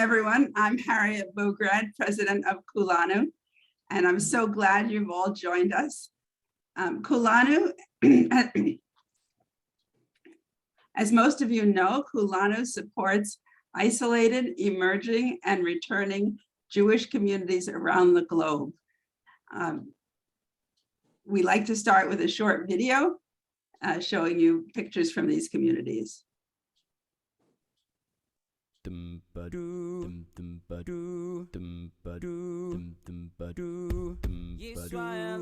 everyone. I'm Harriet Bograd, president of Kulanu, and I'm so glad you've all joined us. Kulanu, as most of you know, Kulanu supports isolated, emerging, and returning Jewish communities around the globe. We like to start with a short video showing you pictures from these communities. Yisrael,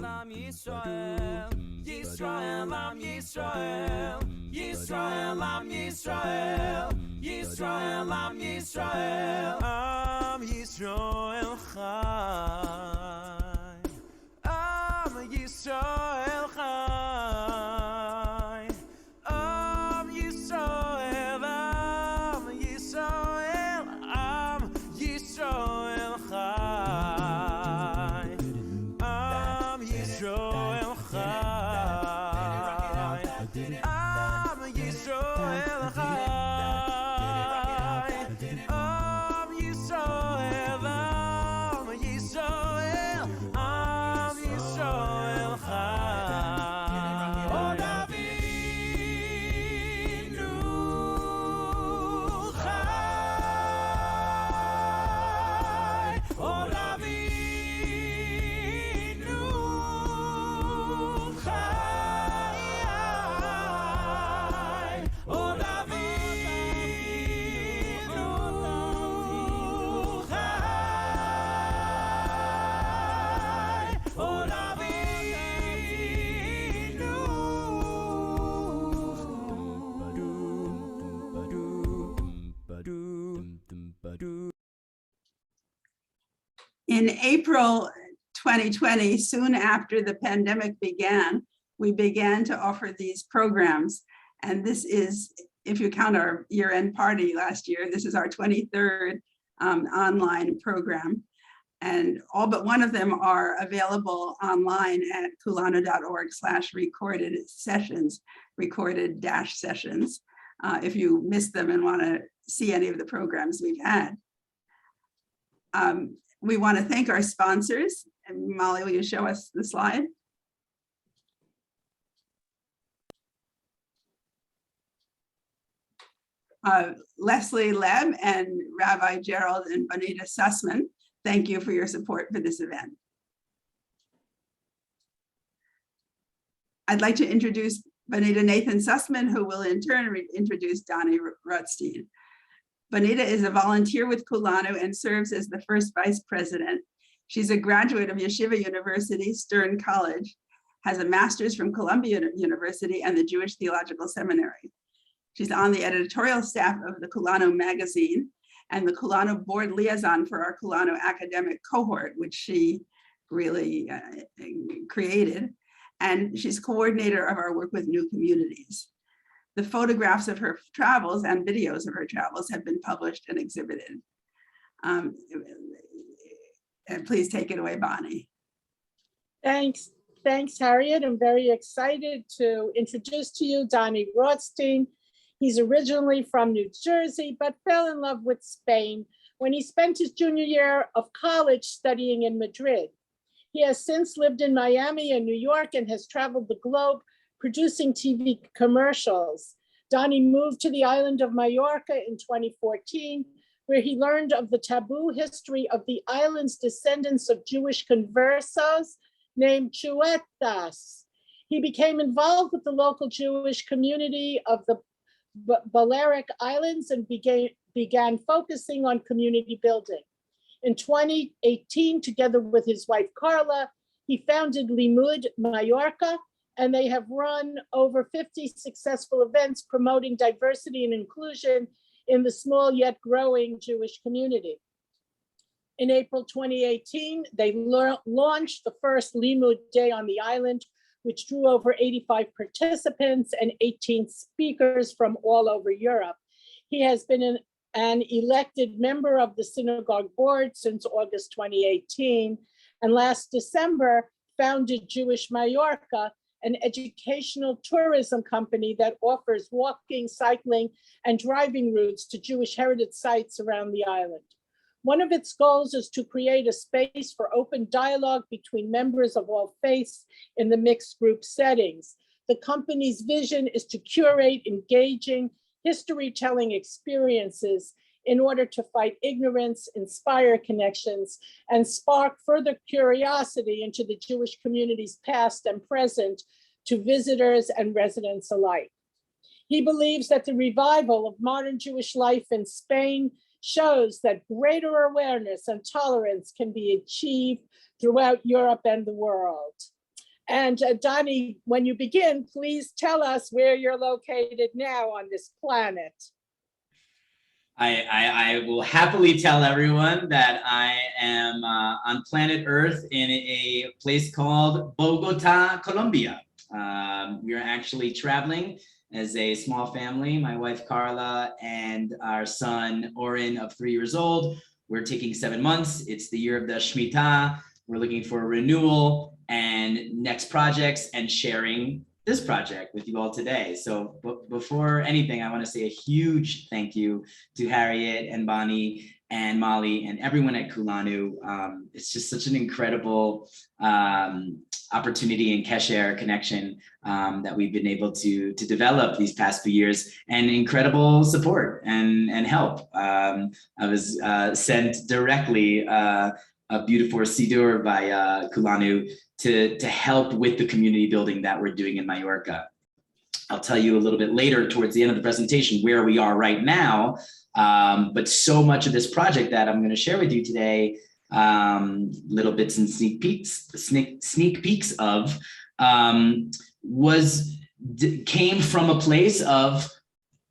Am Yisrael, Yisrael, Am Yisrael, Yisrael, Am Yisrael, Yisrael, Am Yisrael, Am Yisrael Chai, Am Yisrael Chai, Am Yisrael, Am Yisrael, Am Yisrael Chai, Am Yisrael Chai, Am Yisrael Chai, Am Yisrael, Am Yisrael, Am Yisrael Chai. Od Avinu Chai, Od Avinu Chai, Od Avinu Chai, Od Avinu. In April 2020, soon after the pandemic began, we began to offer these programs. And this is, if you count our year-end party last year, this is our 23rd online program. And all but one of them are available online at kulanu.org/recorded sessions, recorded-sessions, if you missed them and want to see any of the programs we've had. We want to thank our sponsors. And Molly, will you show us the slide? Leslie Leb and Rabbi Gerald and Bonita Sussman, thank you for your support for this event. I'd like to introduce Bonita Nathan Sussman, who will in turn introduce Dani Rotstein. Bonita is a volunteer with Kulanu and serves as the first vice president. She's a graduate of Yeshiva University, Stern College, has a master's from Columbia University and the Jewish Theological Seminary. She's on the editorial staff of the Kulanu magazine and the Kulanu board liaison for our Kulanu academic cohort, which she really created. And she's coordinator of our work with new communities. The photographs of her travels and videos of her travels have been published and exhibited. And please take it away, Bonnie. Thanks, Harriet. I'm very excited to introduce to you Dani Rotstein. He's originally from New Jersey, but fell in love with Spain when he spent his junior year of college studying in Madrid. He has since lived in Miami and New York and has traveled the globe producing TV commercials. Dani moved to the island of Majorca in 2014, where he learned of the taboo history of the island's descendants of Jewish conversos named Chuetas. He became involved with the local Jewish community of the Balearic Islands and began focusing on community building. In 2018, together with his wife Carla, he founded Limud Mallorca, and they have run over 50 successful events promoting diversity and inclusion in the small yet growing Jewish community. In April 2018, they launched the first Limud Day on the island, which drew over 85 participants and 18 speakers from all over Europe. He has been an elected member of the synagogue board since August 2018, and last December founded Jewish Mallorca, an educational tourism company that offers walking, cycling, and driving routes to Jewish heritage sites around the island. One of its goals is to create a space for open dialogue between members of all faiths in the mixed group settings. The company's vision is to curate engaging history-telling experiences in order to fight ignorance, inspire connections, and spark further curiosity into the Jewish community's past and present to visitors and residents alike. He believes that the revival of modern Jewish life in Spain shows that greater awareness and tolerance can be achieved throughout Europe and the world. And Dani, when you begin, please tell us where you're located now on this planet. I will happily tell everyone that I am on planet Earth in a place called Bogota, Colombia. We are actually traveling as a small family, my wife Carla and our son Oren of 3 years old. We're taking 7 months. It's the year of the Shemitah. We're looking for a renewal and next projects and sharing this project with you all today. So before anything, I want to say a huge thank you to Harriet and Bonnie and Molly and everyone at Kulanu. It's just such an incredible opportunity and Kesher connection that we've been able to develop these past few years, and incredible support and help. I was sent directly a beautiful Siddur by Kulanu to help with the community building that we're doing in Mallorca. I'll tell you a little bit later towards the end of the presentation where we are right now, but so much of this project that I'm going to share with you today, little bits and sneak peeks of, came from a place of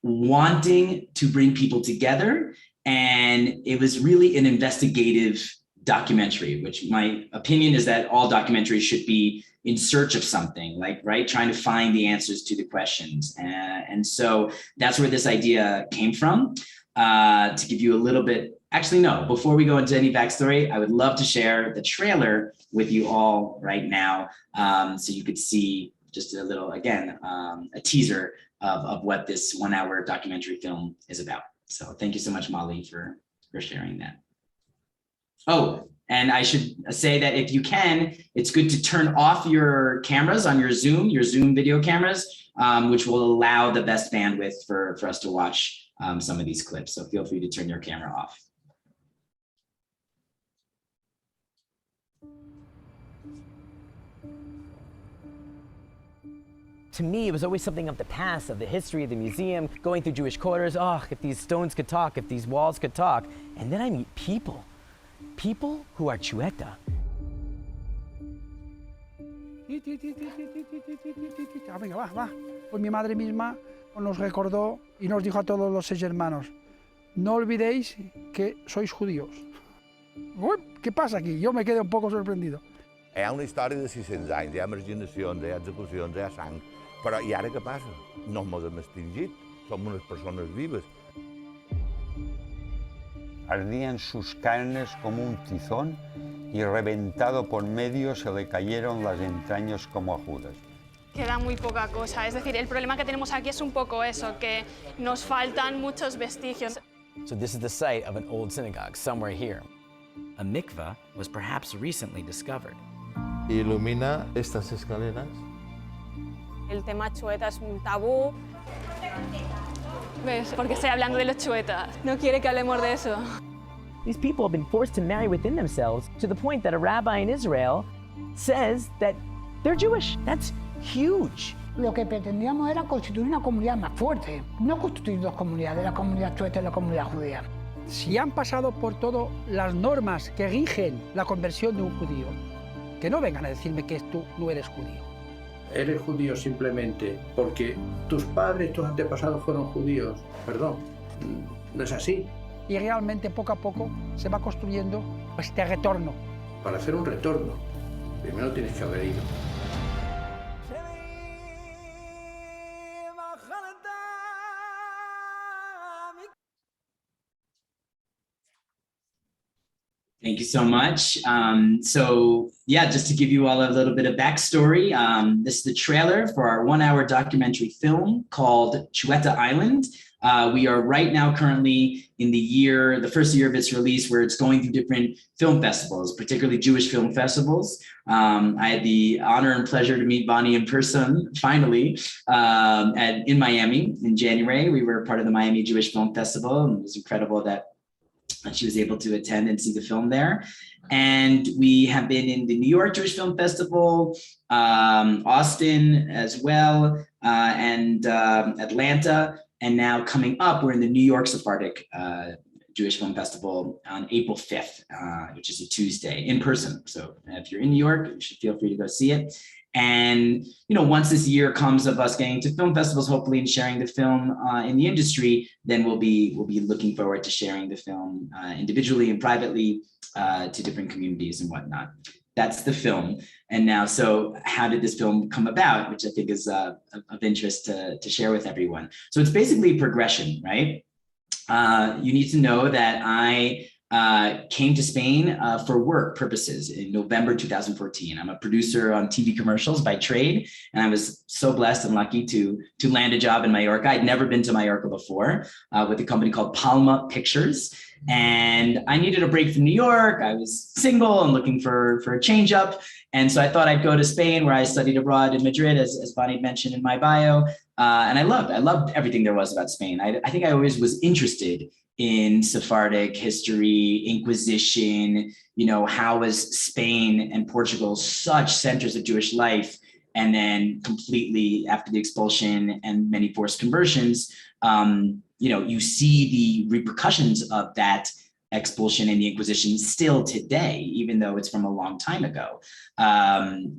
wanting to bring people together, and it was really an investigative documentary, which my opinion is that all documentaries should be in search of something, like, right, trying to find the answers to the questions. And so that's where this idea came from. To give you a little bit, actually, no, before we go into any backstory, I would love to share the trailer with you all right now. So you could see just a little, again, a teaser of what this 1 hour documentary film is about. So thank you so much, Molly, for sharing that. Oh, and I should say that if you can, it's good to turn off your cameras on your Zoom video cameras, which will allow the best bandwidth for us to watch some of these clips. So feel free to turn your camera off. To me, it was always something of the past, of the history of the museum, going through Jewish quarters. Oh, if these stones could talk, if these walls could talk. And then I meet people who are Chueta. Venga, va. Pues mi madre misma nos recordó y nos dijo a todos los 6 hermanos, no olvidéis que sois judíos. ¿Qué pasa aquí? Yo me quedé un poco sorprendido. Hi ha una història de 600 anys, hi ha marginacions, hi ha execucions, hi ha sang, però i ara què passa? No ens hem extingit, som unes persones vives. Ardían sus carnes como un tizón y reventado por medio se le cayeron las entrañas como a Judas. Queda muy poca cosa, es decir, el problema que tenemos aquí es un poco eso, que nos faltan muchos vestigios. So this is the site of an old synagogue somewhere here. A mikveh was perhaps recently discovered. Ilumina estas escaleras. El tema chueta es un tabú. ¿Ves? Porque estoy hablando de los chuetas. No quiere que hablemos de eso. These people have been forced to marry within themselves to the point that a rabbi in Israel says that they're Jewish. That's huge. Lo que pretendíamos era constituir una comunidad más fuerte, no constituir 2 comunidades, la comunidad chueta y la comunidad judía. Si han pasado por todas las normas que rigen la conversión de un judío, que no vengan a decirme que tú no eres judío. Eres judío simplemente porque tus padres, tus antepasados fueron judíos. Perdón, no es así. Y realmente poco a poco se va construyendo este retorno. Para hacer un retorno, primero tienes que haber ido. Thank you so much. So yeah, just to give you all a little bit of backstory, this is the trailer for our 1 hour documentary film called Xueta Island. We are right now currently in the first year of its release, where it's going through different film festivals, particularly Jewish film festivals. I had the honor and pleasure to meet Bonnie in person, finally, in Miami in January. We were part of the Miami Jewish Film Festival, and it was incredible that she was able to attend and see the film there. And we have been in the New York Jewish Film Festival, Austin as well, and Atlanta. And now coming up, we're in the New York Sephardic Jewish Film Festival on April 5th, which is a Tuesday, in person. So if you're in New York, you should feel free to go see it. And, you know, once this year comes of us getting to film festivals, hopefully, and sharing the film in the industry, then we'll be looking forward to sharing the film individually and privately to different communities and whatnot. That's the film. And now, so how did this film come about, which I think is of interest to share with everyone. So it's basically progression, right? You need to know that I came to Spain for work purposes in November 2014. I'm a producer on TV commercials by trade, and I was so blessed and lucky to land a job in Mallorca. I'd never been to Mallorca before with a company called Palma Pictures. And I needed a break from New York. I was single and looking for a change up. And so I thought I'd go to Spain, where I studied abroad in Madrid, as Bonnie mentioned in my bio. And I loved everything there was about Spain. I think I always was interested in Sephardic history, Inquisition, you know, how was Spain and Portugal such centers of Jewish life? And then completely after the expulsion and many forced conversions, you know, you see the repercussions of that expulsion and the Inquisition still today, even though it's from a long time ago.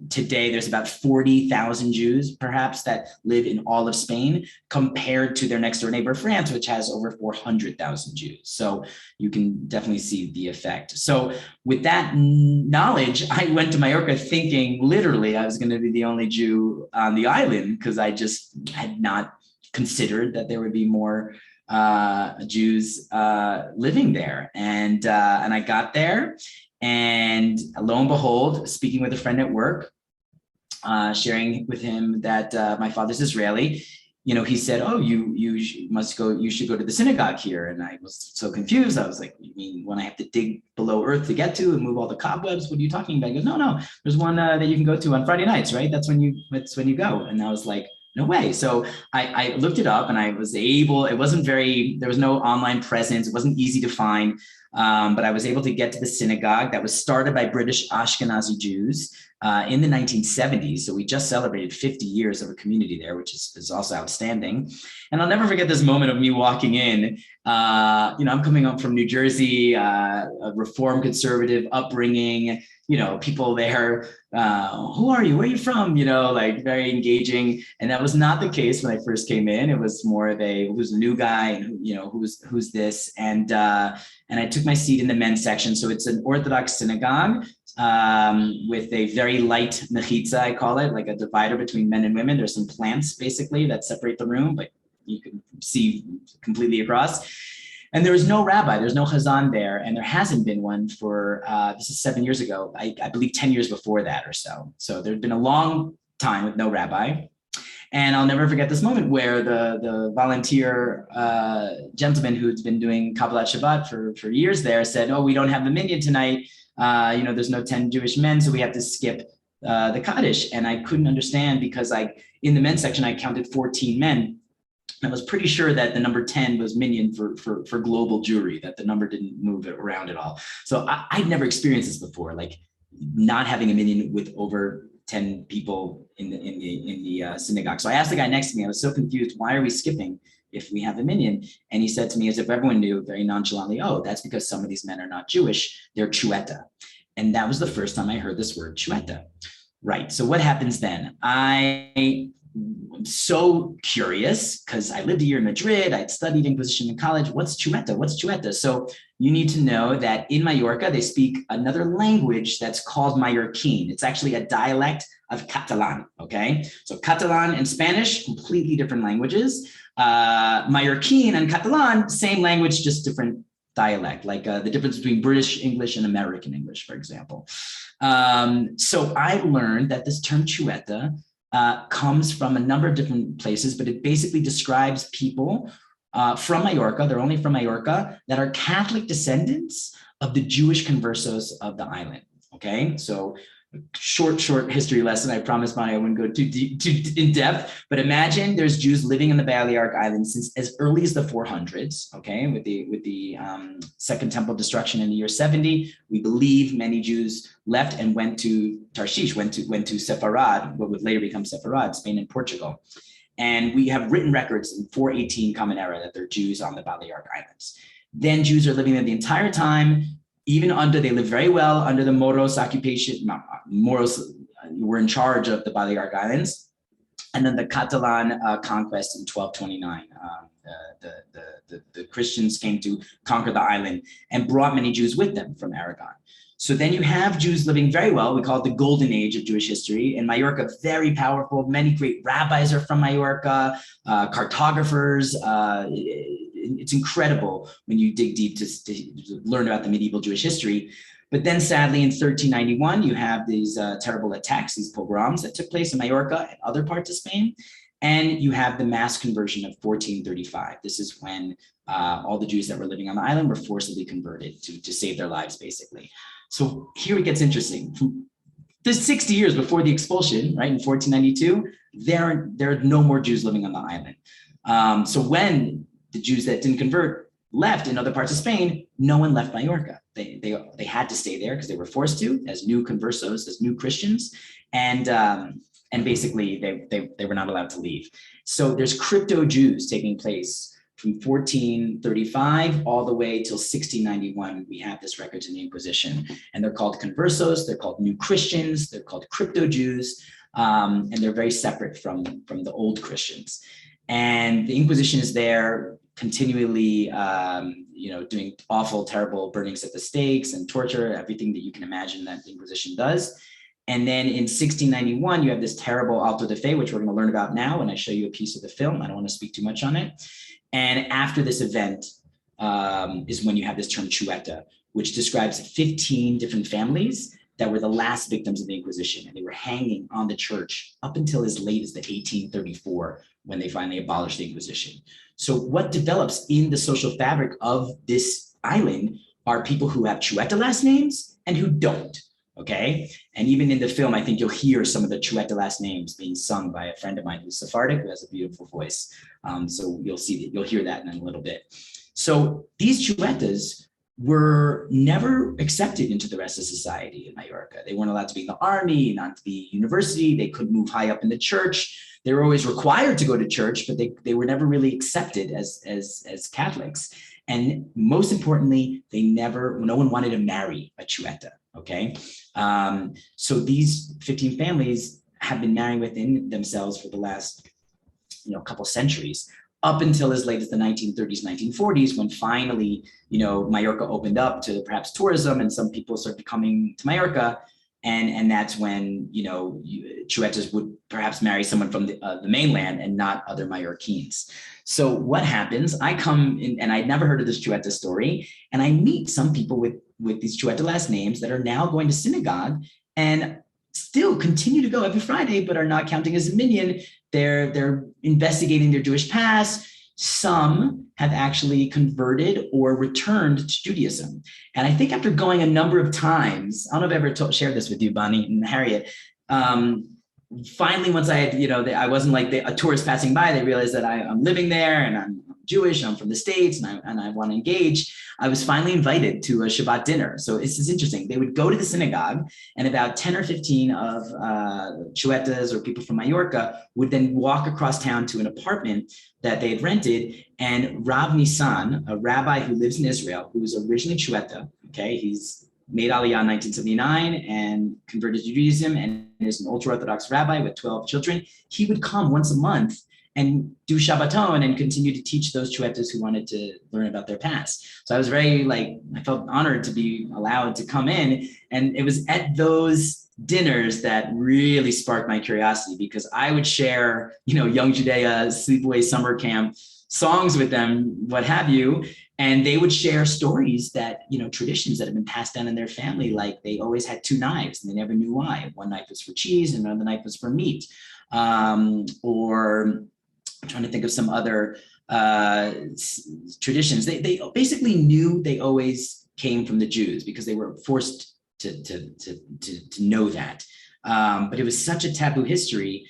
Today, there's about 40,000 Jews, perhaps, that live in all of Spain, compared to their next door neighbor, France, which has over 400,000 Jews. So you can definitely see the effect. So with that knowledge, I went to Mallorca thinking literally I was going to be the only Jew on the island, because I just had not considered that there would be more Jews living there. And I got there, and lo and behold, speaking with a friend at work, sharing with him that my father's Israeli, you know, he said, "Oh, you should go to the synagogue here." And I was so confused. I was like, "You mean when I have to dig below earth to get to and move all the cobwebs? What are you talking about?" He goes, "No, there's one that you can go to on Friday nights, right? That's when you go." And I was like, no way. So I looked it up, and I was able, there was no online presence. It wasn't easy to find, but I was able to get to the synagogue that was started by British Ashkenazi Jews in the 1970s. So we just celebrated 50 years of a community there, which is also outstanding. And I'll never forget this moment of me walking in. You know, I'm coming up from New Jersey, a Reform conservative upbringing, you know, people there, who are you? Where are you from? You know, like very engaging. And that was not the case when I first came in. It was more of who's a new guy, and you know, who's this? And I took my seat in the men's section. So it's an Orthodox synagogue with a very light mechitza, I call it, like a divider between men and women. There's some plants basically that separate the room, but you can see completely across. And there was no rabbi, there's no chazan there, and there hasn't been one for, this is 7 years ago, I believe 10 years before that or so. So there'd been a long time with no rabbi. And I'll never forget this moment where the volunteer gentleman who's been doing Kabbalat Shabbat for years there said, "Oh, we don't have the minyan tonight. You know, there's no 10 Jewish men, so we have to skip the Kaddish." And I couldn't understand, because in the men's section, I counted 14 men. I was pretty sure that the number 10 was minyan for global Jewry, that the number didn't move around at all. So I'd never experienced this before, like not having a minyan with over 10 people in the synagogue. So I asked the guy next to me, I was so confused, why are we skipping if we have a minyan? And he said to me, as if everyone knew, very nonchalantly, "Oh, that's because some of these men are not Jewish, they're Chueta." And that was the first time I heard this word, Chueta. Right, so what happens then? I'm so curious, because I lived a year in Madrid, I'd studied Inquisition in college. What's Chueta? What's Chueta? So you need to know that in Mallorca, they speak another language that's called Mallorquin. It's actually a dialect of Catalan, okay? So Catalan and Spanish, completely different languages. Mallorquin and Catalan, same language, just different dialect, like the difference between British English and American English, for example. So I learned that this term Chueta comes from a number of different places, but it basically describes people from Majorca, they're only from Majorca, that are Catholic descendants of the Jewish conversos of the island, okay? So short history lesson. I promised Bonnie I wouldn't go too deep, too in depth, but imagine there's Jews living in the Balearic Islands since as early as the 400s, okay? With the Second Temple destruction in the year 70, we believe many Jews left and went to Tarshish, went to Sefarad, what would later become Sefarad, Spain and Portugal. And we have written records in 418 Common Era that they're Jews on the Balearic Islands. Then Jews are living there the entire time, even they live very well under the Moros occupation. Moros were in charge of the Balearic Islands. And then the Catalan conquest in 1229. The Christians came to conquer the island and brought many Jews with them from Aragon. So then you have Jews living very well. We call it the golden age of Jewish history. And Majorca, very powerful. Many great rabbis are from Majorca, cartographers. It's incredible when you dig deep to learn about the medieval Jewish history. But then sadly in 1391, you have these terrible attacks, these pogroms that took place in Majorca and other parts of Spain. And you have the mass conversion of 1435. This is when all the Jews that were living on the island were forcibly converted to save their lives, basically. So here it gets interesting. The 60 years before the expulsion, right, in 1492, there are no more Jews living on the island. So when the Jews that didn't convert left in other parts of Spain, no one left Majorca. They had to stay there because they were forced to, as new conversos, as new Christians, and basically they were not allowed to leave. So there's crypto Jews taking place from 1435 all the way till 1691. We have this records in the Inquisition, and they're called conversos, they're called new Christians, they're called crypto Jews, and they're very separate from the old Christians. And the Inquisition is there continually, doing awful, terrible burnings at the stakes and torture, everything that you can imagine that the Inquisition does. And then in 1691, you have this terrible auto de fe, which we're going to learn about now when I show you a piece of the film. I don't want to speak too much on it. And after this event is when you have this term Chueta, which describes 15 different families that were the last victims of the Inquisition. And they were hanging on the church up until as late as the 1834, when they finally abolished the Inquisition. So what develops in the social fabric of this island are people who have Chueta last names and who don't, okay? And even in the film, I think you'll hear some of the Chueta last names being sung by a friend of mine who's Sephardic, who has a beautiful voice. So you'll hear that in a little bit. So these Chuetas were never accepted into the rest of society in Majorca. They weren't allowed to be in the army, not to be university. They couldn't move high up in the church. They were always required to go to church, but they were never really accepted as Catholics. And most importantly, no one wanted to marry a Chueta, okay? So these 15 families have been marrying within themselves for the last couple centuries, up until as late as the 1930s, 1940s, when finally, Majorca opened up to perhaps tourism and some people started coming to Majorca. And that's when, Chuetas would perhaps marry someone from the mainland and not other Mallorquins. So what happens, I come in, and I'd never heard of this Chueta story, and I meet some people with these Chueta last names that are now going to synagogue and still continue to go every Friday, but are not counting as a minion. They're investigating their Jewish past. Some have actually converted or returned to Judaism. And I think after going a number of times, I don't know if I've ever shared this with you, Bonnie and Harriet, finally, once I had, I wasn't like a tourist passing by, they realized that I'm living there and I'm Jewish, I'm from the States, and I want to engage. I was finally invited to a Shabbat dinner. So this is interesting. They would go to the synagogue, and about 10 or 15 of Chuetas or people from Majorca would then walk across town to an apartment that they had rented. And Rav Nissan, a rabbi who lives in Israel, who was originally Chueta, okay, he's made Aliyah in 1979 and converted to Judaism and is an ultra-Orthodox rabbi with 12 children. He would come once a month and do Shabbaton and continue to teach those Chuetas who wanted to learn about their past. So I was very I felt honored to be allowed to come in. And it was at those dinners that really sparked my curiosity, because I would share, Young Judea, Sleepaway Summer Camp songs with them, what have you. And they would share stories that, traditions that have been passed down in their family, like they always had two knives and they never knew why. One knife was for cheese and another knife was for meat. Or I'm trying to think of some other traditions. They basically knew they always came from the Jews because they were forced to know that. But it was such a taboo history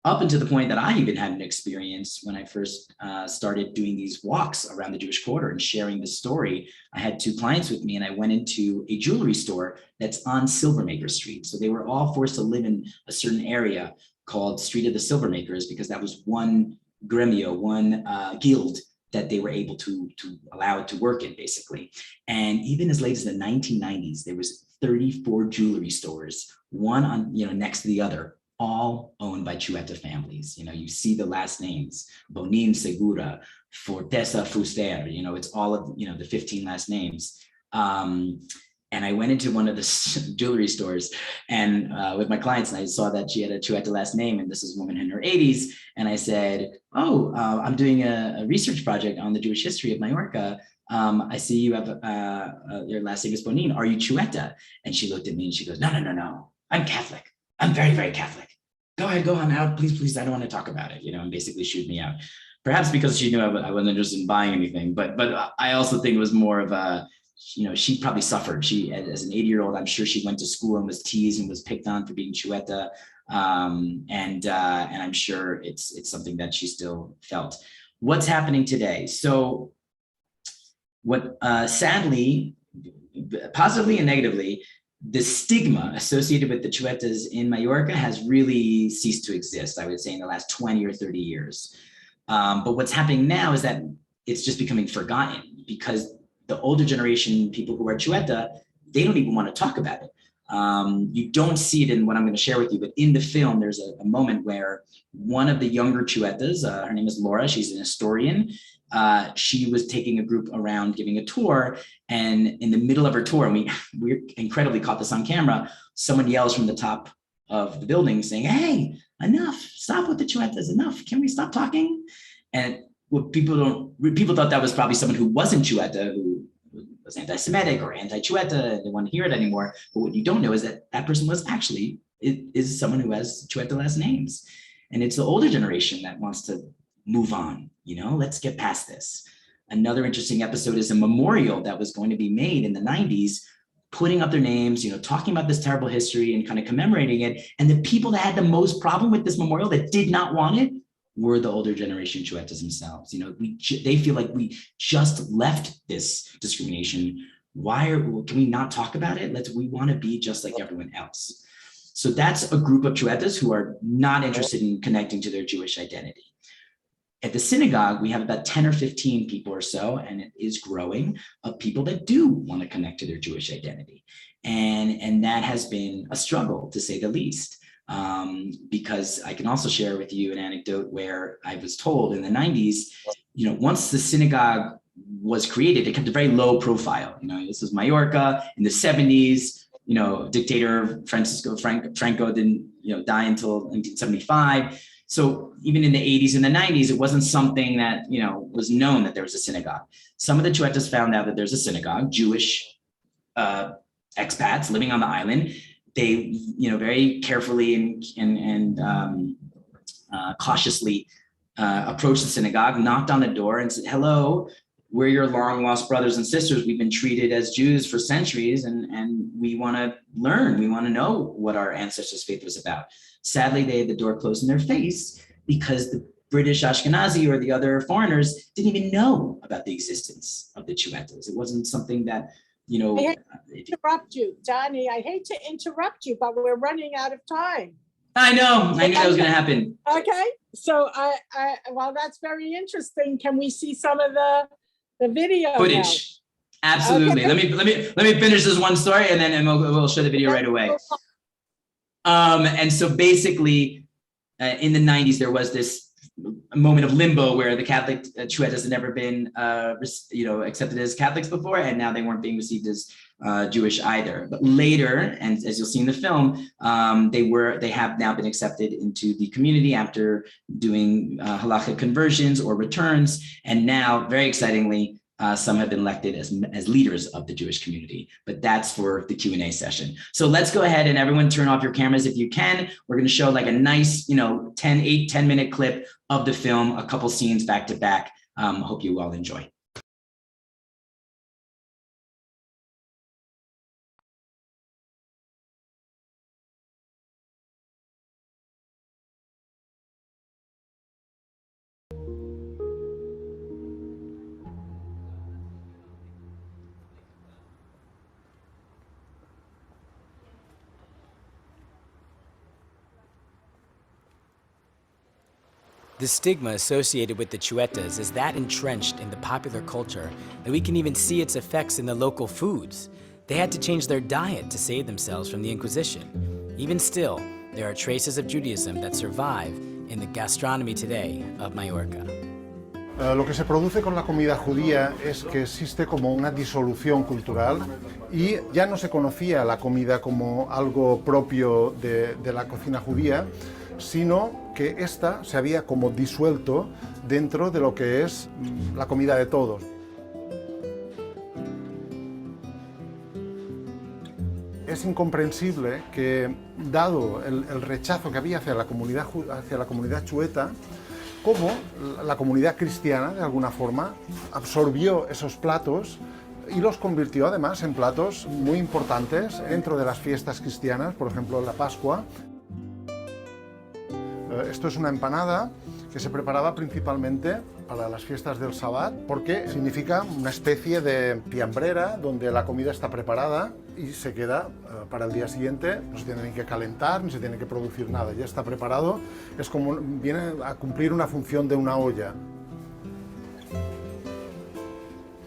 up until the point that I even had an experience when I first started doing these walks around the Jewish quarter and sharing the story. I had 2 clients with me and I went into a jewelry store that's on Silvermaker Street. So they were all forced to live in a certain area called Street of the Silvermakers because that was one gremio, one guild that they were able to allow it to work in, basically. And even as late as the 1990s, there was 34 jewelry stores, one on, next to the other, all owned by Chueta families. You see the last names, Bonin Segura, Forteza Fuster, it's all of, the 15 last names. And I went into one of the jewelry stores and with my clients, and I saw that she had a Chueta last name, and this is a woman in her 80s. And I said, I'm doing a research project on the Jewish history of Mallorca. I see you have your last name is Bonin. Are you Chueta? And she looked at me and she goes, no, I'm Catholic. I'm very, very Catholic. Go ahead, go on out, please. I don't want to talk about it, and basically shoot me out. Perhaps because she knew I wasn't interested in buying anything, but I also think it was more of a, she probably suffered. She, as an 80-year-old, I'm sure she went to school and was teased and was picked on for being Chueta. And I'm sure it's something that she still felt. What's happening today? So what sadly, positively and negatively, the stigma associated with the Chuetas in Mallorca has really ceased to exist, I would say, in the last 20 or 30 years. But what's happening now is that it's just becoming forgotten because the older generation, people who are Chueta, they don't even want to talk about it. You don't see it in what I'm going to share with you, but in the film, there's a moment where one of the younger Chuetas, her name is Laura, she's an historian. She was taking a group around giving a tour, and in the middle of her tour, and we incredibly caught this on camera, someone yells from the top of the building saying, "Hey, enough, stop with the Chuetas, enough, can we stop talking?" And what people thought that was probably someone who wasn't Chueta, who was anti-Semitic or anti-Chueta, and didn't want to hear it anymore. But what you don't know is that that person was actually, is someone who has Chueta last names. And it's the older generation that wants to move on, let's get past this. Another interesting episode is a memorial that was going to be made in the 90s, putting up their names, talking about this terrible history and kind of commemorating it. And the people that had the most problem with this memorial, that did not want it, were the older generation Chuetas themselves. They feel like we just left this discrimination. Can we not talk about it? We want to be just like everyone else. So that's a group of Chuetas who are not interested in connecting to their Jewish identity. At the synagogue, we have about 10 or 15 people or so, and it is growing, of people that do want to connect to their Jewish identity. And that has been a struggle, to say the least. Because I can also share with you an anecdote where I was told in the 90s, once the synagogue was created, it kept a very low profile. This was Mallorca in the 70s. Dictator Franco didn't die until 1975. So even in the 80s and the 90s, it wasn't something that was known that there was a synagogue. Some of the Chuetas found out that there's a synagogue, Jewish expats living on the island. They, very carefully and cautiously approached the synagogue, knocked on the door and said, "Hello, we're your long lost brothers and sisters. We've been treated as Jews for centuries, and we want to learn. We want to know what our ancestors' faith was about." Sadly, they had the door closed in their face because the British Ashkenazi or the other foreigners didn't even know about the existence of the Chuetas. It wasn't something that, I hate to interrupt you, Dani. I hate to interrupt you, but we're running out of time. I know that was going to happen. Okay, so well, that's very interesting. Can we see some of the video footage? Now? Absolutely. Okay. Let me finish this one story, and then we'll show the video right away. And so basically, in the 90s, there was this moment of limbo where the Catholic Chuetas had never been, accepted as Catholics before, and now they weren't being received as Jewish either. But later, and as you'll see in the film, they have now been accepted into the community after doing halachic conversions or returns, and now, very excitingly, some have been elected as leaders of the Jewish community, but that's for the Q&A session. So let's go ahead and everyone turn off your cameras if you can. We're going to show like a nice, 10-minute clip of the film, a couple scenes back to back Hope you all enjoy. The stigma associated with the Chuetas is that entrenched in the popular culture that we can even see its effects in the local foods. They had to change their diet to save themselves from the Inquisition. Even still, there are traces of Judaism that survive in the gastronomy today of Mallorca. Lo que se produce con la comida judía es que existe como una disolución cultural y ya no se conocía la comida como algo propio de la cocina judía, sino que esta se había como disuelto dentro de lo que es la comida de todos. Es incomprensible que, dado el rechazo que había hacia la comunidad chueta, cómo la comunidad cristiana, de alguna forma, absorbió esos platos y los convirtió además en platos muy importantes dentro de las fiestas cristianas, por ejemplo la Pascua. Esto es una empanada que se preparaba principalmente para las fiestas del Sabbat, porque significa una especie de fiambrera donde la comida está preparada y se queda para el día siguiente. No se tiene ni que calentar, ni se tiene que producir nada, ya está preparado. Es como viene a cumplir una función de una olla.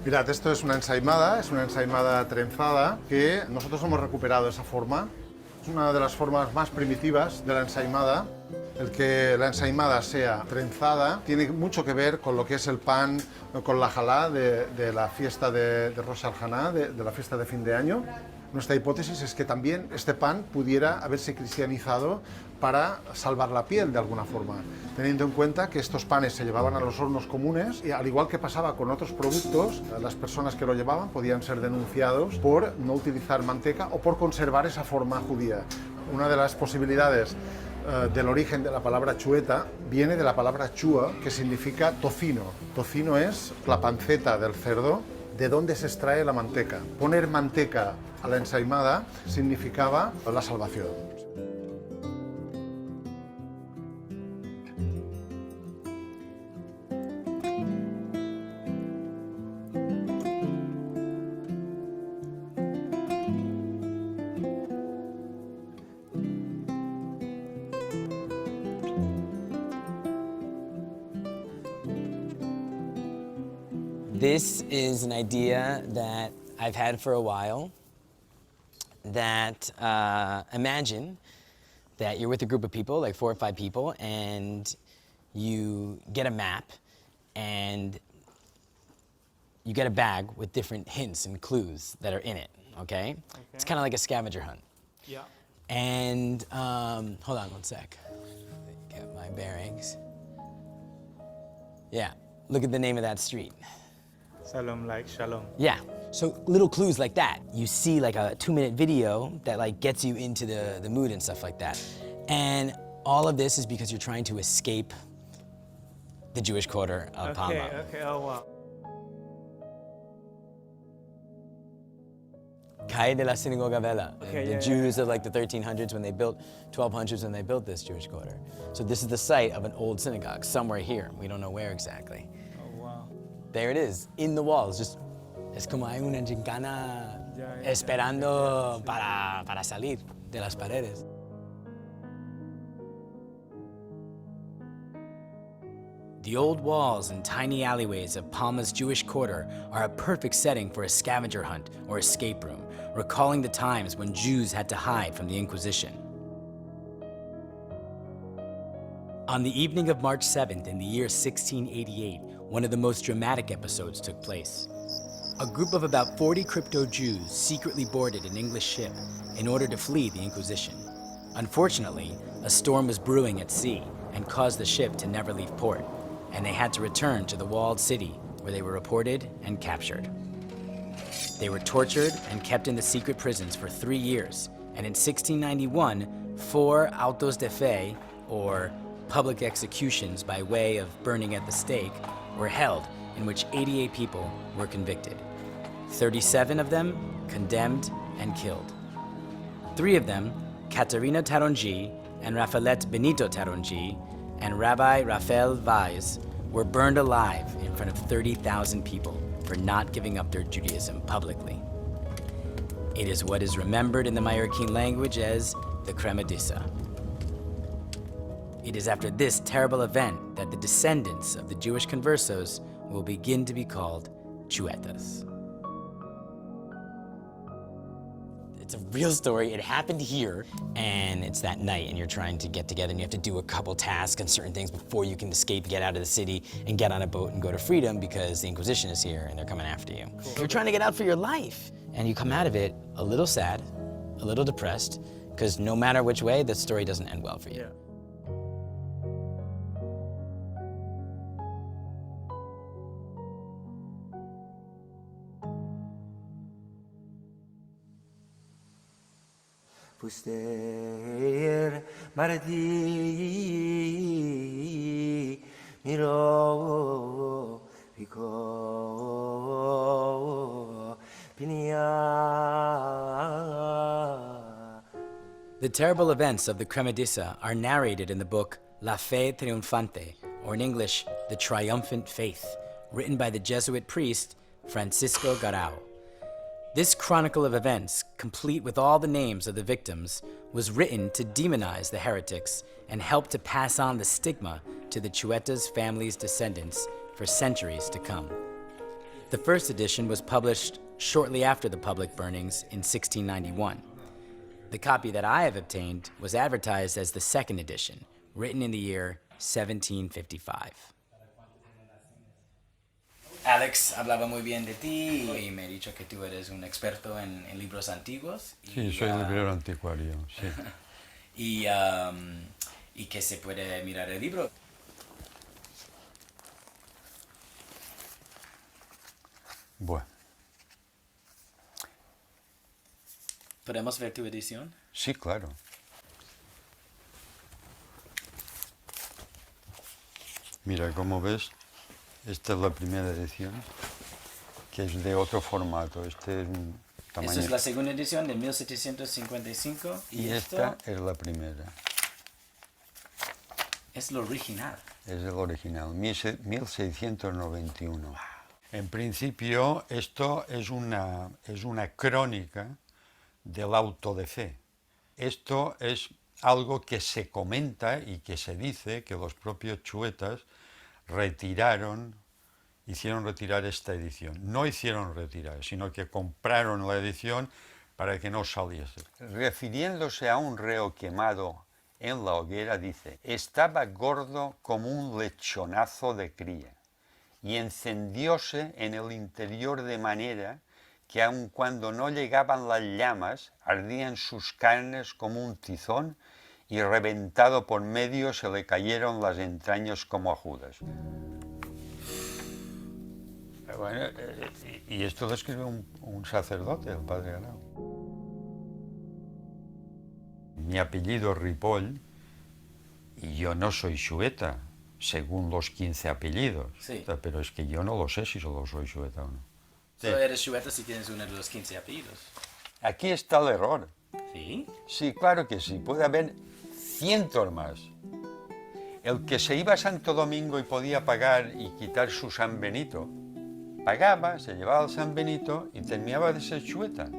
Mirad, esto es una ensaimada trenzada que nosotros hemos recuperado esa forma. Es una de las formas más primitivas de la ensaimada. El que la ensaimada sea trenzada tiene mucho que ver con lo que es el pan, con la jalá de la fiesta de Rosh Hashanah, de la fiesta de fin de año. Nuestra hipótesis es que también este pan pudiera haberse cristianizado para salvar la piel de alguna forma, teniendo en cuenta que estos panes se llevaban a los hornos comunes y al igual que pasaba con otros productos, las personas que lo llevaban podían ser denunciados por no utilizar manteca o por conservar esa forma judía. Una de las posibilidades del origen de la palabra chueta viene de la palabra chua, que significa tocino. Tocino es la panceta del cerdo, de donde se extrae la manteca. Poner manteca a la ensaimada significaba la salvación. This is an idea that I've had for a while, that imagine that you're with a group of people, like 4 or 5 people, and you get a map and you get a bag with different hints and clues that are in it, okay? It's kind of like a scavenger hunt. Yeah. And hold on one sec. Get my bearings. Yeah, look at the name of that street. Shalom, like shalom. Yeah, so little clues like that. You see like a 2-minute video that like gets you into the mood and stuff like that. And all of this is because you're trying to escape the Jewish quarter of Palma. Okay, oh wow. Calle de la Sinagoga Vela. Okay, The yeah, Jews of like the 1300s when they built, 1200s when they built this Jewish quarter. So this is the site of an old synagogue, somewhere here. We don't know where exactly. Oh wow. There it is, in the walls. Just, es como hay una gincana esperando para salir de las paredes. The old walls and tiny alleyways of Palma's Jewish quarter are a perfect setting for a scavenger hunt or escape room, recalling the times when Jews had to hide from the Inquisition. On the evening of March 7th in the year 1688, one of the most dramatic episodes took place. A group of about 40 crypto Jews secretly boarded an English ship in order to flee the Inquisition. Unfortunately, a storm was brewing at sea and caused the ship to never leave port, and they had to return to the walled city where they were reported and captured. They were tortured and kept in the secret prisons for 3 years, and in 1691, 4 autos de fe, or public executions by way of burning at the stake, were held in which 88 people were convicted. 37 of them condemned and killed. 3 of them, Caterina Taronji and Rafaelette Benito Taronji and Rabbi Rafael Vaz, were burned alive in front of 30,000 people for not giving up their Judaism publicly. It is what is remembered in the Mallorquin language as the Cremadissa. It is after this terrible event that the descendants of the Jewish conversos will begin to be called Chuetas. It's a real story. It happened here, and it's that night, and you're trying to get together, and you have to do a couple tasks and certain things before you can escape, get out of the city, and get on a boat and go to freedom because the Inquisition is here and they're coming after you. Cool. You're trying to get out for your life, and you come out of it a little sad, a little depressed, because no matter which way, the story doesn't end well for you. Yeah. Puster mardi miro pico pinia. The terrible events of the Cremadissa are narrated in the book La Fe Triunfante, or in English, The Triumphant Faith, written by the Jesuit priest Francisco Garau. This chronicle of events, complete with all the names of the victims, was written to demonize the heretics and help to pass on the stigma to the Chuetas family's descendants for centuries to come. The first edition was published shortly after the public burnings in 1691. The copy that I have obtained was advertised as the second edition, written in the year 1755. Alex hablaba muy bien de ti y me ha dicho que tú eres un experto en libros antiguos. Sí, soy librero anticuario, sí. y que se puede mirar el libro. Bueno. ¿Podemos ver tu edición? Sí, claro. Mira, como ves, esta es la primera edición, que es de otro formato. Este es un tamaño... Esta es la segunda edición de 1755. Y esta es la primera. Es lo original. Es el original, 1691. Wow. En principio, esto es una crónica del auto de fe. Esto es algo que se comenta y que se dice que los propios chuetas hicieron retirar esta edición. No hicieron retirar, sino que compraron la edición para que no saliese. Refiriéndose a un reo quemado en la hoguera, dice: estaba gordo como un lechonazo de cría y encendióse en el interior de manera que aun cuando no llegaban las llamas, ardían sus carnes como un tizón y reventado por medio se le cayeron las entrañas como a Judas. Bueno, y esto lo escribe un sacerdote, el padre Garau. Mi apellido es Ripoll y yo no soy Xueta, según los 15 apellidos. Sí. Pero es que yo no lo sé si solo soy Xueta o no. Solo eres Xueta si tienes uno de los 15 apellidos. Aquí está el error. ¿Sí? Sí, claro que sí. Puede haber cientos más. El que se iba a Santo Domingo y podía pagar y quitar su San Benito, pagaba, se llevaba el San Benito y terminaba de ser Xueta.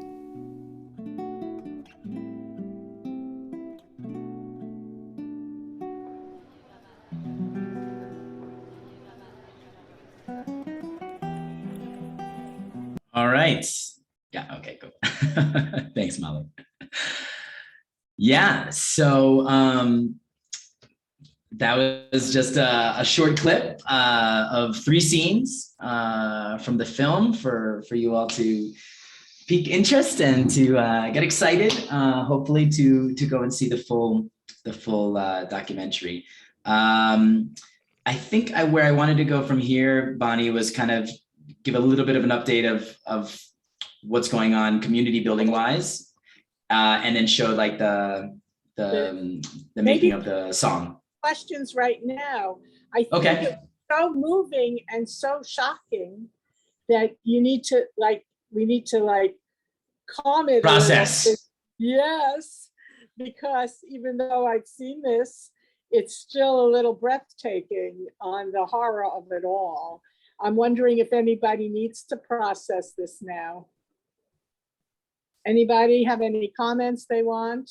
All right. Yeah, okay, cool. Thanks, Molly. Yeah, so that was just a short clip of 3 scenes from the film for you all to pique interest and to get excited, hopefully to go and see the full documentary. I think where I wanted to go from here, Bonnie, was kind of give a little bit of an update of what's going on community building wise, and then show like the making of the song. Questions right now. I think Okay. so moving and so shocking that we need to calm it. Process. Yes, because even though I've seen this, it's still a little breathtaking on the horror of it all. I'm wondering if anybody needs to process this now. Anybody have any comments they want?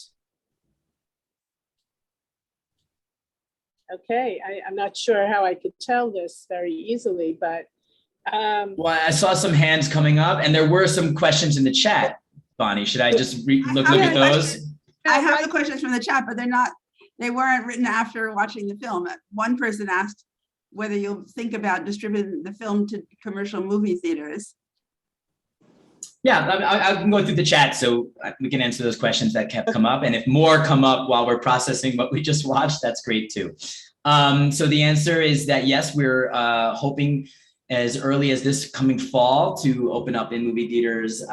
Okay, I'm not sure how I could tell this very easily, but. Well, I saw some hands coming up and there were some questions in the chat. Bonnie, should I just look at those? I have the questions from the chat, but they weren't written after watching the film. One person asked whether you'll think about distributing the film to commercial movie theaters. Yeah, I can go through the chat so we can answer those questions that kept come up. And if more come up while we're processing what we just watched, that's great too. So the answer is that yes, we're hoping as early as this coming fall to open up in movie theaters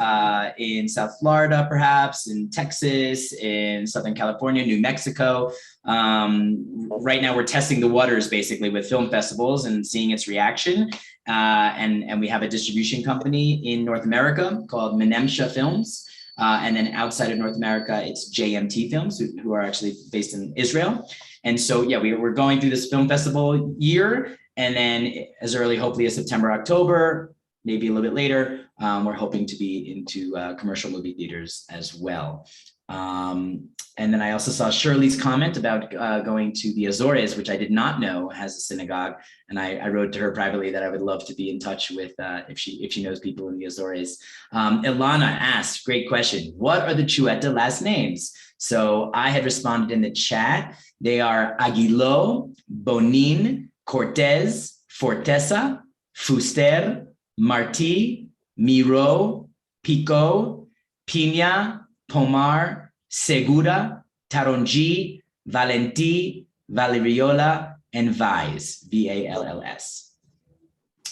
in South Florida, perhaps in Texas, in Southern California, New Mexico. Right now we're testing the waters basically with film festivals and seeing its reaction. And we have a distribution company in North America called Menemsha Films. And then outside of North America, it's JMT Films, who are actually based in Israel. And so, yeah, we're going through this film festival year. And then as early, hopefully, as September, October, maybe a little bit later, we're hoping to be into commercial movie theaters as well. And then I also saw Shirley's comment about going to the Azores, which I did not know has a synagogue. And I wrote to her privately that I would love to be in touch with if she knows people in the Azores. Ilana asked, great question. What are the Chueta last names? So I had responded in the chat. They are Aguiló, Bonin, Cortez, Fortesa, Fuster, Martí, Miro, Pico, Piña, Pomar, Segura, Taronji, Valentí, Valeriola, and Valls, V-A-L-L-S.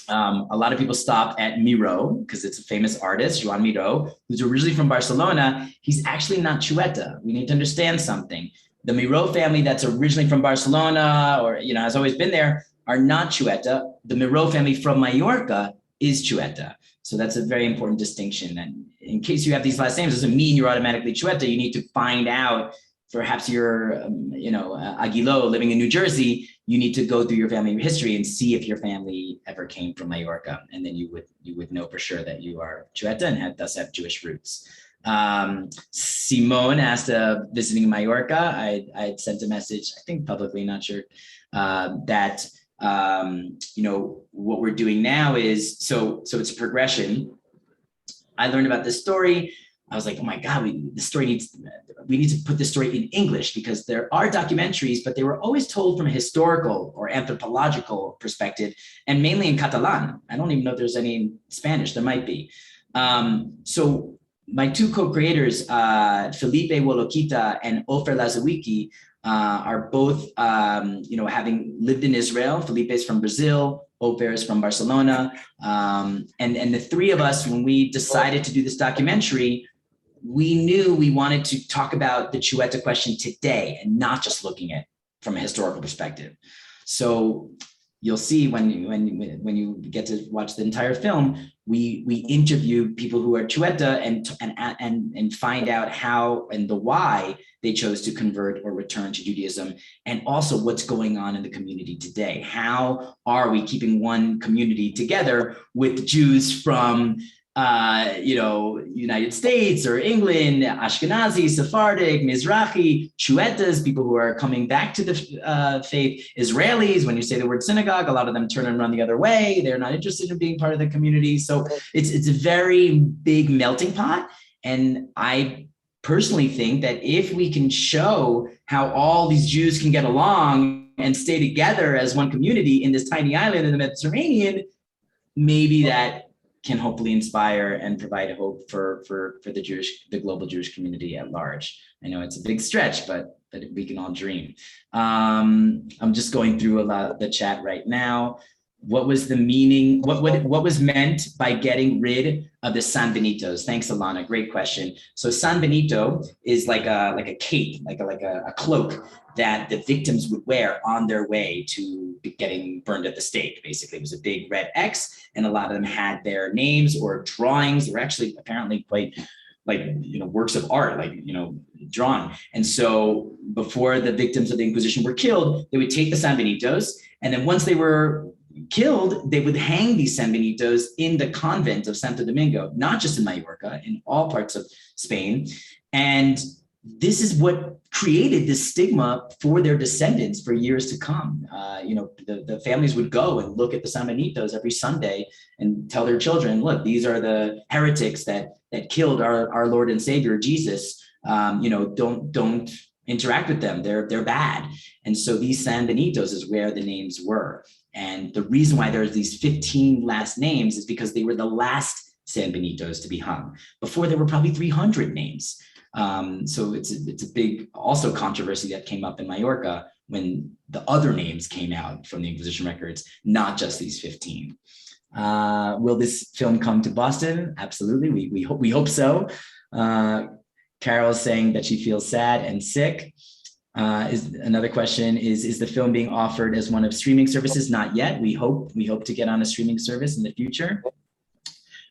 A lot of people stop at Miro because it's a famous artist, Joan Miró, who's originally from Barcelona. He's actually not Chueta. We need to understand something. The Miró family that's originally from Barcelona or, has always been there are not Chueta. The Miró family from Mallorca is Chueta. So that's a very important distinction. And in case you have these last names, doesn't mean you're automatically Chueta. You need to find out, perhaps you're, Aguiló living in New Jersey, you need to go through your family history and see if your family ever came from Mallorca. And then you would know for sure that you are Chueta and thus have Jewish roots. Simone asked visiting Mallorca. I had sent a message, I think publicly, not sure, that what we're doing now is, so it's a progression. I learned about this story. I was like, oh my God, we need to put this story in English because there are documentaries, but they were always told from a historical or anthropological perspective, and mainly in Catalan. I don't even know if there's any in Spanish, there might be. So my two co-creators, Felipe Woloquita and Ofer Lazawiki, are both, having lived in Israel. Felipe is from Brazil, Ofer is from Barcelona. And the three of us, when we decided to do this documentary, we knew we wanted to talk about the Chueta question today and not just looking at from a historical perspective. So you'll see when you get to watch the entire film, we interview people who are Chueta and find out how and the why they chose to convert or return to Judaism, and also what's going on in the community today. How are we keeping one community together with Jews from United States or England, Ashkenazi, Sephardic, Mizrahi, Chuetas, people who are coming back to the faith, Israelis. When you say the word synagogue, a lot of them turn and run the other way. They're not interested in being part of the community. So it's a very big melting pot. And I personally think that if we can show how all these Jews can get along and stay together as one community in this tiny island in the Mediterranean, maybe that can hopefully inspire and provide hope for the global Jewish community at large. I know it's a big stretch, but we can all dream. I'm just going through a lot of the chat right now. What was the meaning? What was meant by getting rid of the San Benitos? Thanks, Alana. Great question. So San Benito is like a cape, like a cloak that the victims would wear on their way to getting burned at the stake. Basically, it was a big red X, and a lot of them had their names or drawings. They were actually apparently quite works of art, drawn. And so before the victims of the Inquisition were killed, they would take the San Benitos, and then once they were killed, they would hang these San Benitos in the convent of Santo Domingo, not just in Mallorca, in all parts of Spain. And this is what created this stigma for their descendants for years to come. The families would go and look at the San Benitos every Sunday and tell their children, look, these are the heretics that killed our Lord and Savior, Jesus. Don't interact with them. They're bad. And so these San Benitos is where the names were. And the reason why there's these 15 last names is because they were the last San Benitos to be hung. Before, there were probably 300 names. So it's a big also controversy that came up in Mallorca when the other names came out from the Inquisition records, not just these 15. Will this film come to Boston? Absolutely, we hope so. Carol's saying that she feels sad and sick. Another question is the film being offered as one of streaming services? Not yet. We hope to get on a streaming service in the future.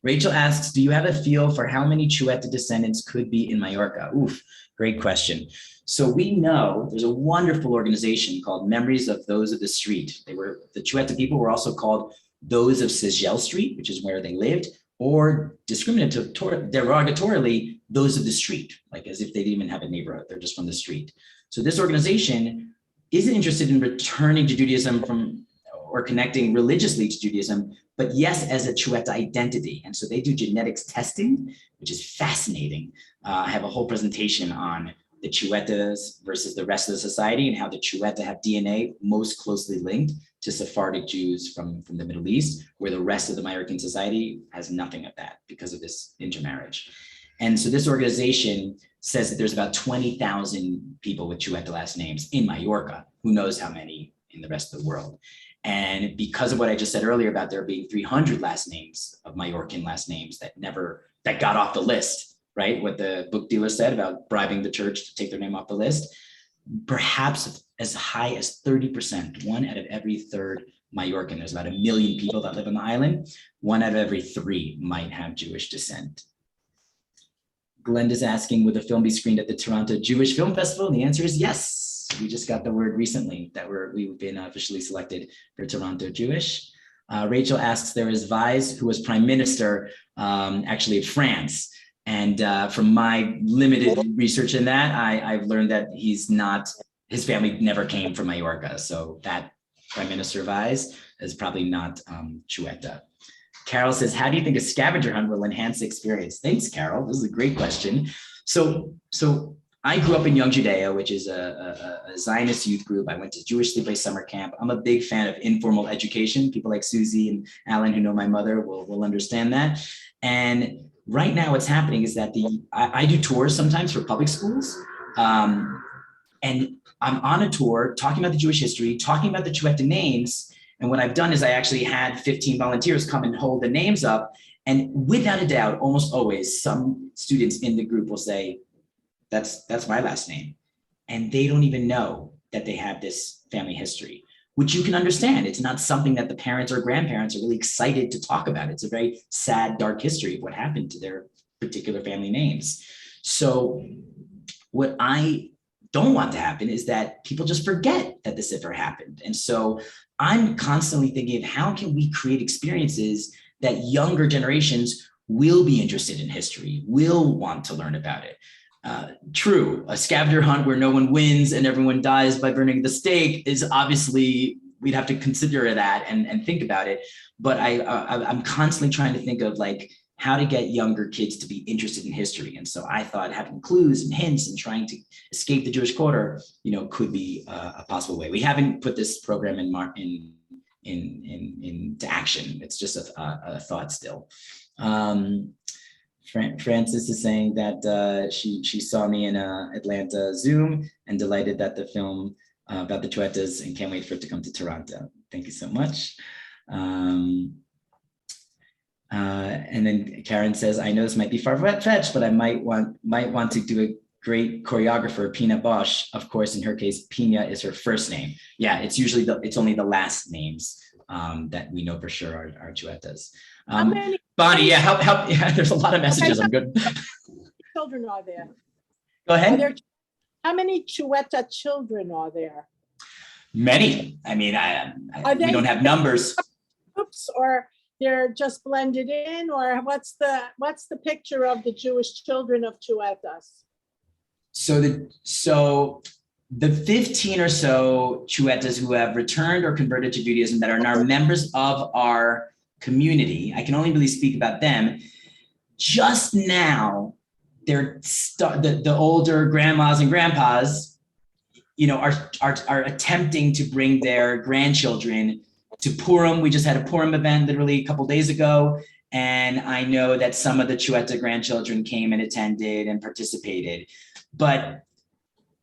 Rachel asks, do you have a feel for how many Chueta descendants could be in Mallorca? Oof, great question. So we know there's a wonderful organization called Memories of Those of the Street. The Chueta people were also called those of Sigel Street, which is where they lived, or derogatorily, those of the street, like as if they didn't even have a neighborhood, they're just from the street. So this organization isn't interested in returning to Judaism or connecting religiously to Judaism, but yes, as a Chueta identity. And so they do genetics testing, which is fascinating. I have a whole presentation on the Chuetas versus the rest of the society and how the Chueta have DNA most closely linked to Sephardic Jews from the Middle East, where the rest of the Mallorcan society has nothing of that because of this intermarriage. And so this organization says that there's about 20,000 people with Chueta last names in Mallorca. Who knows how many in the rest of the world? And because of what I just said earlier about there being 300 last names of Mallorcan last names that got off the list, right? What the book dealer said about bribing the church to take their name off the list, perhaps as high as 30%, 1 out of every 3rd Mallorcan. There's about 1 million people that live on the island. 1 out of every 3 might have Jewish descent. Glenda's asking, would the film be screened at the Toronto Jewish Film Festival? And the answer is yes. We just got the word recently that we've been officially selected for Toronto Jewish. Rachel asks, there is Vise, who was prime minister actually of France. And from my limited research in that, I've learned that his family never came from Majorca. So that prime minister Vise is probably not Chueta. Carol says, how do you think a scavenger hunt will enhance the experience? Thanks, Carol. This is a great question. So I grew up in Young Judea, which is a Zionist youth group. I went to Jewish Sleepaway Summer Camp. I'm a big fan of informal education. People like Susie and Alan, who know my mother, will understand that. And right now what's happening is that I do tours sometimes for public schools. And I'm on a tour talking about the Jewish history, talking about the Chueta names. And what I've done is I actually had 15 volunteers come and hold the names up. And without a doubt, almost always, some students in the group will say, that's my last name. And they don't even know that they have this family history, which you can understand. It's not something that the parents or grandparents are really excited to talk about. It's a very sad, dark history of what happened to their particular family names. So what I don't want to happen is that people just forget that this ever happened. And so I'm constantly thinking of how can we create experiences that younger generations will be interested in history, will want to learn about it. True, a scavenger hunt where no one wins and everyone dies by burning the stake is obviously, we'd have to consider that and think about it. But I'm constantly trying to think of like how to get younger kids to be interested in history. And so I thought having clues and hints and trying to escape the Jewish quarter, could be a possible way. We haven't put this program into action. It's just a thought still. Francis is saying that she saw me in Atlanta Zoom and delighted that the film about the Chuetas and can't wait for it to come to Toronto. Thank you so much. And then Karen says, I know this might be far-fetched, but I might want to do a great choreographer, Pina Bosch. Of course, in her case, Pina is her first name. Yeah, it's usually it's only the last names that we know for sure are Chuetas. Bonnie, yeah, help. Yeah, there's a lot of messages. I'm good. Children are there? Go ahead. How many Chueta children are there? Many. I mean, we don't have numbers. Groups, or they're just blended in, or what's the picture of the Jewish children of Chuetas? So the 15 or so Chuetas who have returned or converted to Judaism that are now members of our community, I can only really speak about them. Just now, the older grandmas and grandpas, you know, are attempting to bring their grandchildren to Purim. We just had a Purim event literally a couple days ago, and I know that some of the Chueta grandchildren came and attended and participated. But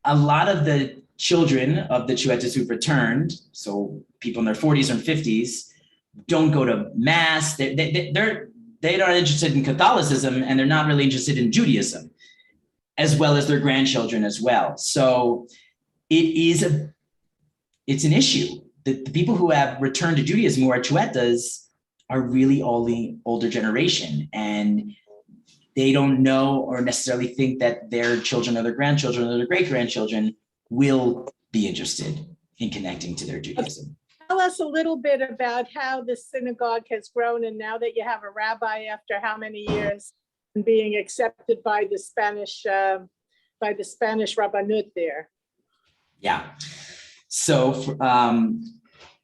a lot of the children of the Chuetas who've returned, so people in their 40s and 50s, don't go to mass. They're not interested in Catholicism, and they're not really interested in Judaism, as well as their grandchildren as well. So it's an issue. The people who have returned to Judaism, who are Chuetas, are really all the older generation, and they don't know or necessarily think that their children or their grandchildren or their great-grandchildren will be interested in connecting to their Judaism. Tell us a little bit about how the synagogue has grown, and now that you have a rabbi after how many years and being accepted by the Spanish Rabbanut there. Yeah. So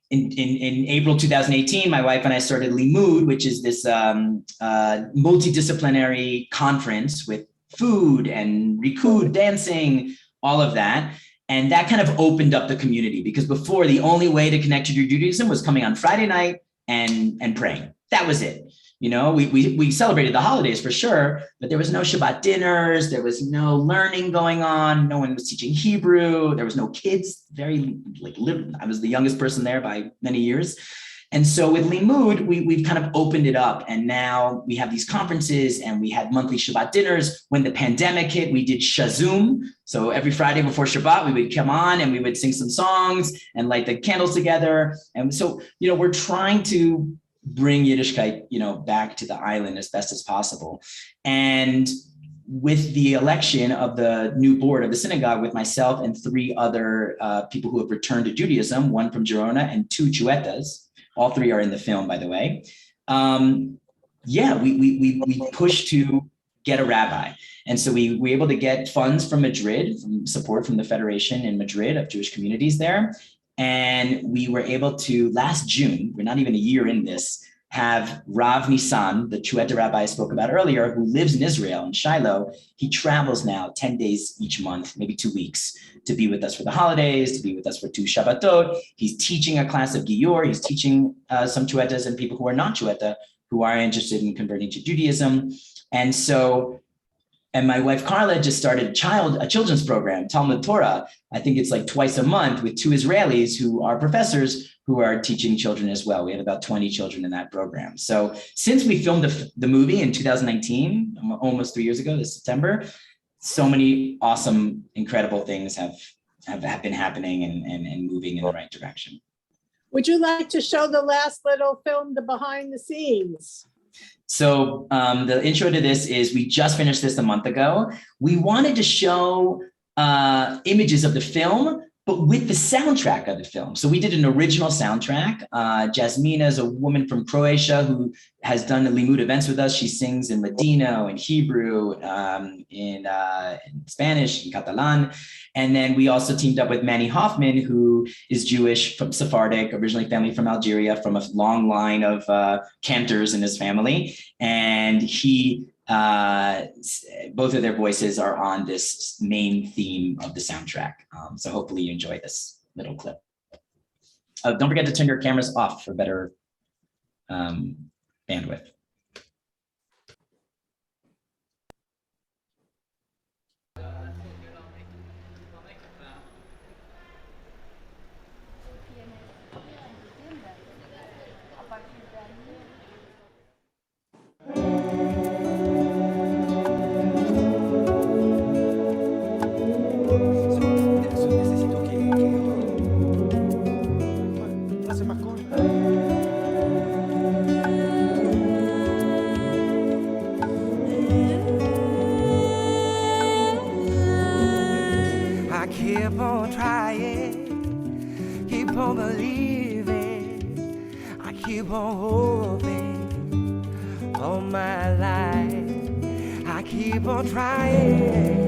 in April 2018, my wife and I started Limud, which is this multidisciplinary conference with food and Rikud, dancing, all of that. And that kind of opened up the community, because before, the only way to connect to your Judaism was coming on Friday night and praying. That was it. You know, we celebrated the holidays for sure, but there was no Shabbat dinners. There was no learning going on. No one was teaching Hebrew. There was no kids. I was the youngest person there by many years. And so with Limud, we've kind of opened it up, and now we have these conferences, and we had monthly Shabbat dinners. When the pandemic hit, we did Shazum. So every Friday before Shabbat, we would come on and we would sing some songs and light the candles together. And so, you know, we're trying to bring Yiddishkeit, you know, back to the island as best as possible. And with the election of the new board of the synagogue, with myself and 3 other people who have returned to Judaism, 1 from Girona and 2 Chuetas, all 3 are in the film, by the way. We pushed to get a rabbi. And so we were able to get funds from Madrid, from support from the Federation in Madrid of Jewish communities there. And we were able to, last June, we're not even a year in this, have Rav Nissan, the Chueta rabbi I spoke about earlier, who lives in Israel, in Shiloh. He travels now 10 days each month, maybe 2 weeks, to be with us for the holidays, to be with us for 2 Shabbatot. He's teaching a class of Gior. He's teaching some Chuetas and people who are not Chueta, who are interested in converting to Judaism. And my wife Carla just started a children's program, Talmud Torah. I think it's like twice a month, with 2 Israelis who are professors who are teaching children as well. We have about 20 children in that program. So since we filmed the movie in 2019, almost 3 years ago, this September, so many awesome, incredible things have been happening and moving in the right direction. Would you like to show the last little film, the behind the scenes? So the intro to this is, we just finished this a month ago. We wanted to show images of the film, but with the soundtrack of the film. So we did an original soundtrack. Jasmina is a woman from Croatia who has done the Limud events with us. She sings in Ladino, in Hebrew, in Spanish, in Catalan. And then we also teamed up with Manny Hoffman, who is Jewish, from Sephardic, originally family from Algeria, from a long line of cantors in his family. And both of their voices are on this main theme of the soundtrack. So hopefully you enjoy this little clip. Don't forget to turn your cameras off for better bandwidth. keep on trying, keep on believing, I keep on hoping all my life. I keep on trying.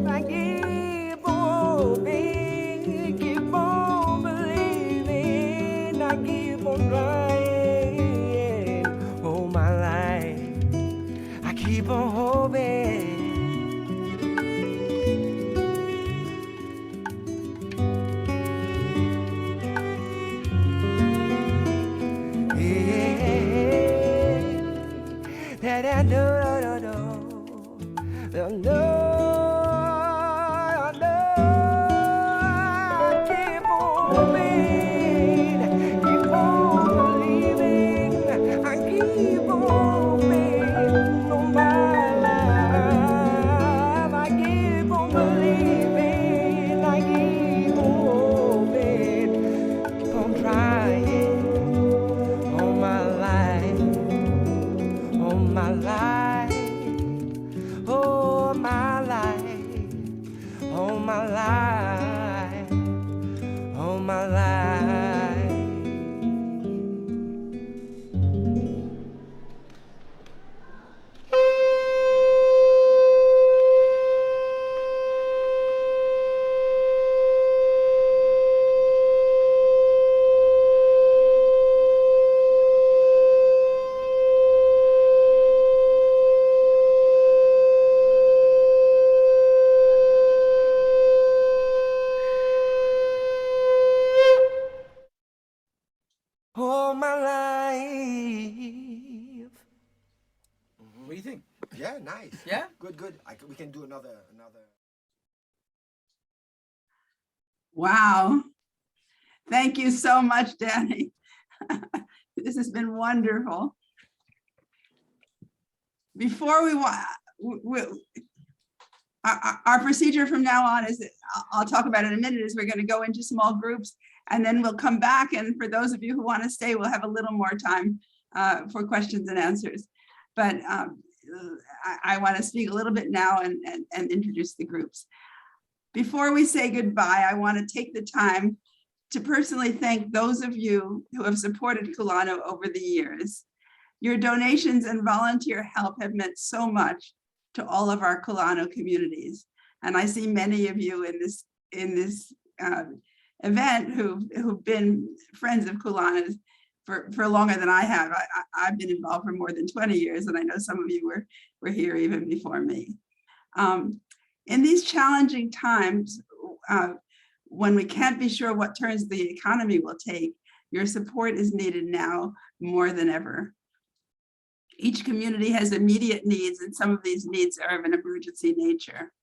I keep on hoping, keep on believing, I keep on trying all my life. I keep on hoping. All my life. What do you think? Yeah, nice. Yeah? Good, good. We can do another. Wow. Thank you so much, Dani. This has been wonderful. Before our procedure from now on is, I'll talk about it in a minute, is we're going to go into small groups and then we'll come back. And for those of you who want to stay, we'll have a little more time for questions and answers. But I want to speak a little bit now and introduce the groups. Before we say goodbye, I want to take the time to personally thank those of you who have supported Kulanu over the years. Your donations and volunteer help have meant so much to all of our Kulanu communities. And I see many of you in this event who've been friends of Kulanu for longer than I have. I've been involved for more than 20 years, and I know some of you were here even before me. In these challenging times, when we can't be sure what turns the economy will take, your support is needed now more than ever. Each community has immediate needs, and some of these needs are of an emergency nature.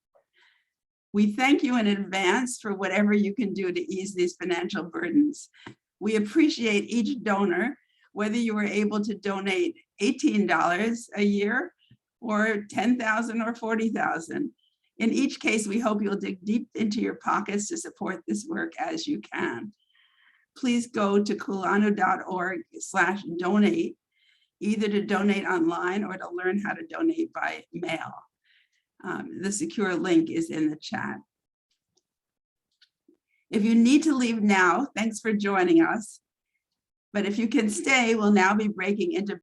We thank you in advance for whatever you can do to ease these financial burdens. We appreciate each donor, whether you were able to donate $18 a year or $10,000 or $40,000. In each case, we hope you'll dig deep into your pockets to support this work as you can. Please go to kulanu.org/donate, either to donate online or to learn how to donate by mail. The secure link is in the chat. If you need to leave now, thanks for joining us. But if you can stay, we'll now be breaking into